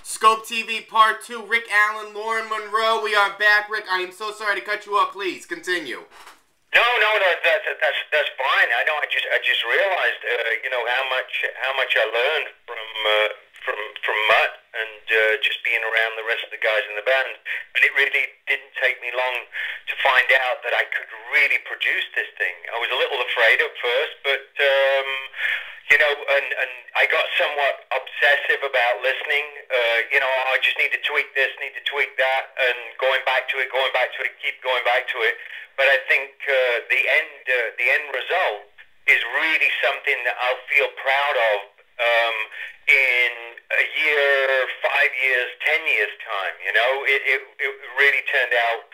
Skope TV Part 2, Rick Allen, Lauren Monroe. We are back. Rick, I am so sorry to cut you off. Please, continue. No, that's fine. I know. I just realized, how much I learned from Mutt and just being around the rest of the guys in the band. And it really didn't take me long to find out that I could really produce this thing. I was a little afraid at first, but and I got somewhat obsessive about listening. I just need to tweak this, need to tweak that, and going back to it, keep going back to it. But I think the end result is really something that I'll feel proud of in a year, 5 years, 10 years time. It really turned out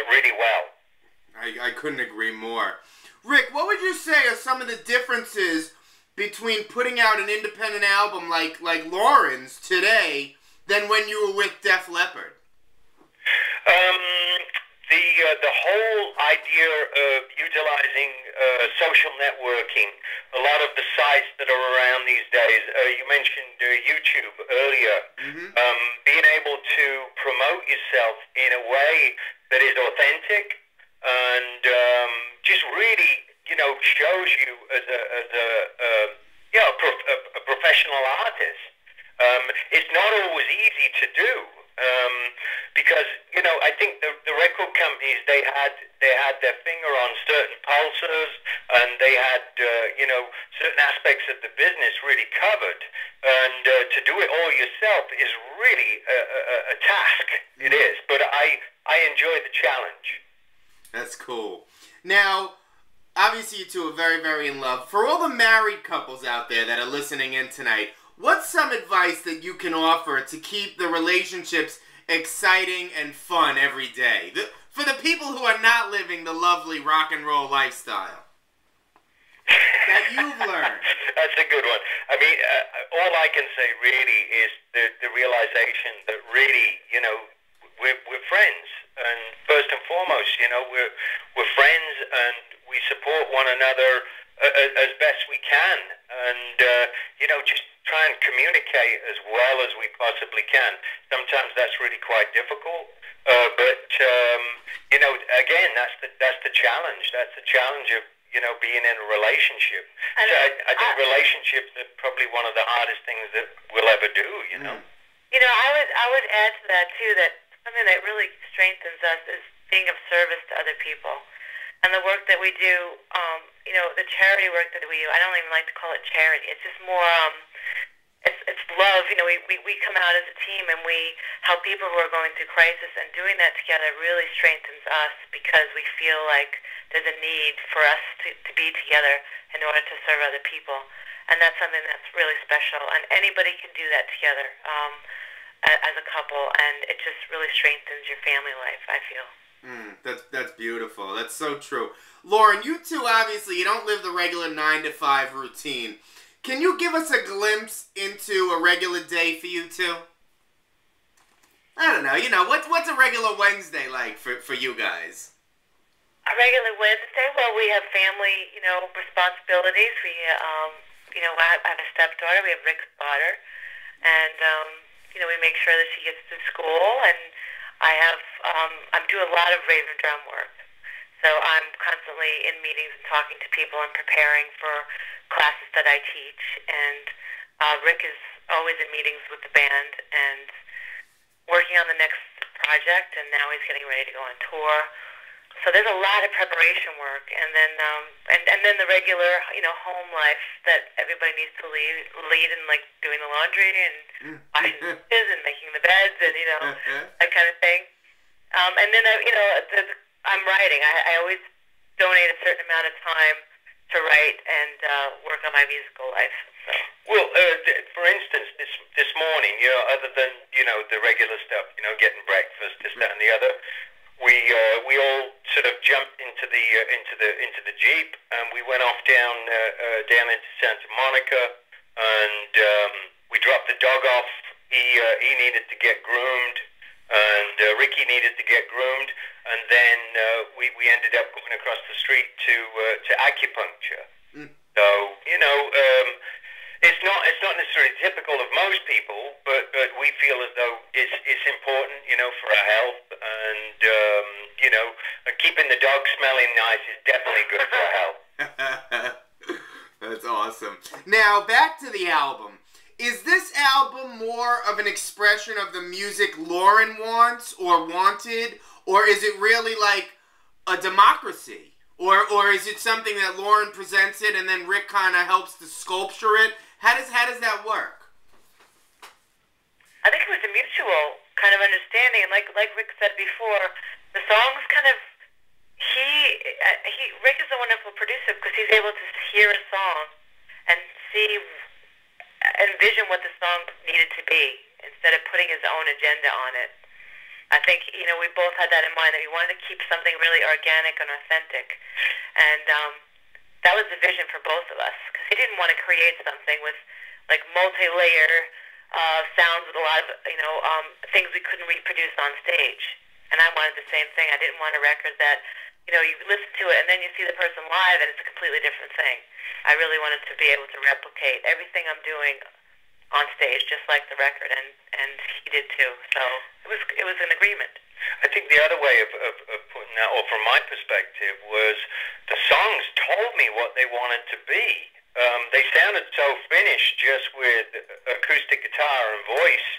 really well. I couldn't agree more. Rick, what would you say are some of the differences between putting out an independent album like Lauren's today than when you were with Def Leppard? The whole idea of utilizing social networking, a lot of the sites that are around these days, you mentioned YouTube earlier, being able to promote yourself in a way that is authentic and just really, shows you as a professional artist. It's not always easy to do. Because I think the record companies, they had their finger on certain pulses, and they had certain aspects of the business really covered, and to do it all yourself is really a task. It is, but I enjoy the challenge. That's cool. Now, obviously you two are very, very in love. For all the married couples out there that are listening in tonight, what's some advice that you can offer to keep the relationships exciting and fun every day? For the people who are not living the lovely rock and roll lifestyle that you've learned. That's a good one. I mean, all I can say really is the realization that really, we're friends. And first and foremost, we're friends, and we support one another as best we can. And, just try and communicate as well as we possibly can. Sometimes that's really quite difficult, but again, that's the challenge. That's the challenge of being in a relationship. And so I think relationships are probably one of the hardest things that we'll ever do. I would add to that too, that something that really strengthens us is being of service to other people. And the work that we do, the charity work that we do, I don't even like to call it charity. It's just more, it's love. We come out as a team and we help people who are going through crisis, and doing that together really strengthens us because we feel like there's a need for us to be together in order to serve other people. And that's something that's really special. And anybody can do that together as a couple, and it just really strengthens your family life, I feel. That's beautiful. That's so true. Lauren, you two, obviously, you don't live the regular 9-to-5 routine. Can you give us a glimpse into a regular day for you two? I don't know. What's a regular Wednesday like for you guys? A regular Wednesday? Well, we have family, responsibilities. We, I have a stepdaughter. We have Rick's daughter. And, we make sure that she gets to school, and I'm doing a lot of rave and drum work. So I'm constantly in meetings and talking to people and preparing for classes that I teach. And Rick is always in meetings with the band and working on the next project, and now he's getting ready to go on tour. So there's a lot of preparation work, and then and then the regular, home life that everybody needs to lead in, like doing the laundry and washing the dishes and making the beds and that kind of thing. And then I'm writing. I always donate a certain amount of time to write and work on my musical life. So. Well, for instance, this morning, other than the regular stuff, getting breakfast, this, that, and the other. We all sort of jumped into the Jeep, and we went off down into Santa Monica, and we dropped the dog off. He needed to get groomed, and Ricky needed to get groomed, and then we ended up going across the street to acupuncture. So it's not necessarily typical of most people, but we feel as though it's important, you know, for our health, and you know, keeping the dog smelling nice is definitely good for our health. That's awesome. Now back to the album. Is this album more of an expression of the music Lauren wants or wanted, or is it really like a democracy? Or is it something that Lauren presents it and then Rick kind of helps to sculpture it? How does that work? I think it was a mutual kind of understanding. Like Rick said before, the songs kind of Rick is a wonderful producer because he's able to hear a song and envision what the song needed to be instead of putting his own agenda on it. I think, you know, we both had that in mind, that we wanted to keep something really organic and authentic. And that was the vision for both of us, because he didn't want to create something with, like, multi-layer sounds with a lot of, you know, things we couldn't reproduce on stage. And I wanted the same thing. I didn't want a record that, you know, you listen to it and then you see the person live and it's a completely different thing. I really wanted to be able to replicate everything I'm doing on stage, just like the record, and he did too. So it was an agreement. I think the other way of putting that, or from my perspective, was the songs told me what they wanted to be. They sounded so finished just with acoustic guitar and voice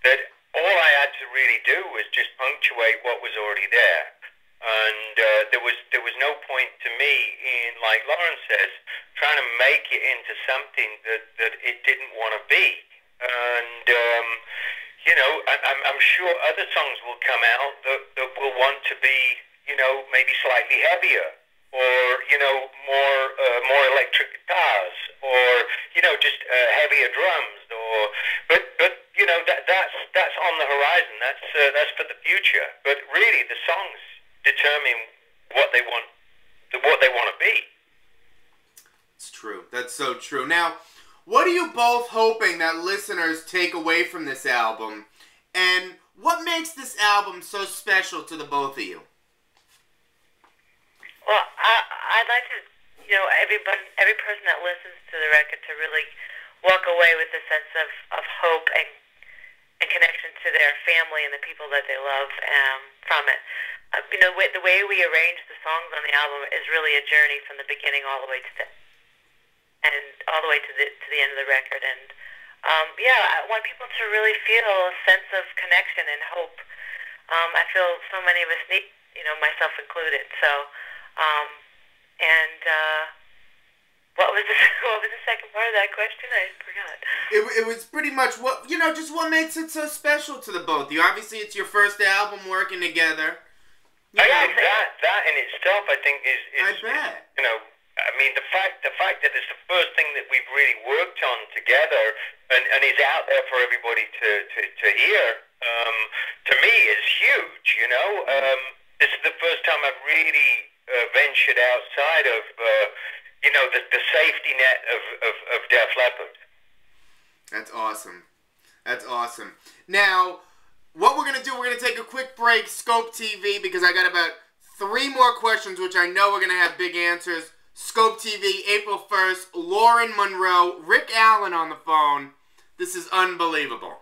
that all I had to really do was just punctuate what was already there. And there was no point to me in, like Lauren says, trying to make it into something that it didn't want to be. And you know, I'm sure other songs will come out that will want to be, you know, maybe slightly heavier, or you know, more electric guitars, or you know, just heavier drums, but you know, that's on the horizon. That's for the future. But really, the songs determine what they want to be. It's true. That's so true. Now, what are you both hoping that listeners take away from this album, and what makes this album so special to the both of you? Well, I'd like to, you know, every person that listens to the record to really walk away with a sense of hope and connection to their family and the people that they love from it. You know, the way we arrange the songs on the album is really a journey from the beginning all the way to the end of the record. And yeah, I want people to really feel a sense of connection and hope. I feel so many of us need, you know, myself included. So, what was the second part of that question? I forgot. It was pretty much what, you know, just what makes it so special to the both of you. Obviously, it's your first album working together. I think that in itself, I think, is I bet. You know, I mean, the fact that it's the first thing that we've really worked on together, and is out there for everybody to hear, to me is huge. You know, this is the first time I've really ventured outside of you know, the safety net of Def Leppard. That's awesome. That's awesome. Now, what we're going to do, we're going to take a quick break, Skope TV, because I got about 3 more questions, which I know we're going to have big answers. Skope TV, April 1st, Lauren Monroe, Rick Allen on the phone. This is unbelievable.